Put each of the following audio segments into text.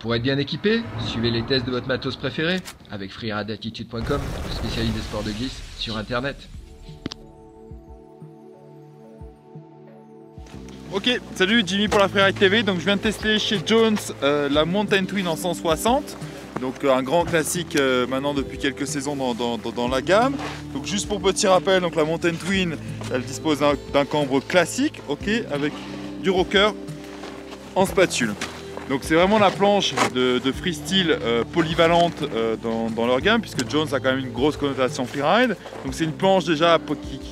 Pour être bien équipé, suivez les tests de votre matos préféré avec freerideattitude.com, le spécialiste des sports de glisse sur internet. Ok, salut, Jimmy pour la Freeride TV. Donc je viens de tester chez Jones la Mountain Twin en 160. Donc un grand classique maintenant depuis quelques saisons dans la gamme. Donc juste pour petit rappel, donc la Mountain Twin, elle dispose d'un cambre classique, ok, avec du rocker en spatule. Donc c'est vraiment la planche de freestyle polyvalente dans leur gamme, puisque Jones a quand même une grosse connotation freeride. Donc c'est une planche déjà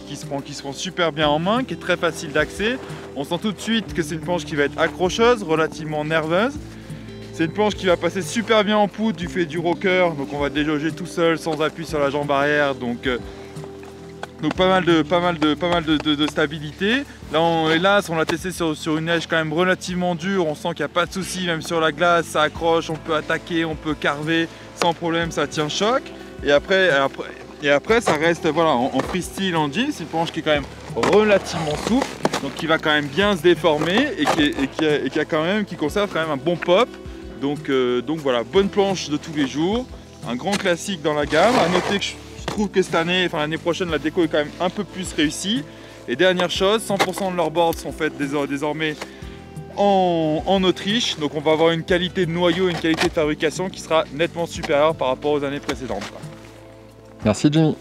qui se prend super bien en main, qui est très facile d'accès. On sent tout de suite que c'est une planche qui va être accrocheuse, relativement nerveuse. C'est une planche qui va passer super bien en poudre du fait du rocker, donc on va déjauger tout seul sans appui sur la jambe arrière. Donc pas mal de stabilité. Là, hélas, on l'a testé sur une neige quand même relativement dure. On sent qu'il n'y a pas de souci, même sur la glace, ça accroche, on peut attaquer, on peut carver sans problème, ça tient choc. Et après ça reste voilà, en freestyle, en jean. C'est une planche qui est quand même relativement souple, donc qui va quand même bien se déformer et qui conserve quand même un bon pop. Donc voilà, bonne planche de tous les jours, un grand classique dans la gamme. À noter que je trouve que cette année, enfin l'année prochaine, la déco est quand même un peu plus réussie. Et dernière chose, 100% de leurs boards sont faites désormais en Autriche. Donc on va avoir une qualité de noyau, une qualité de fabrication qui sera nettement supérieure par rapport aux années précédentes. Merci Jimmy.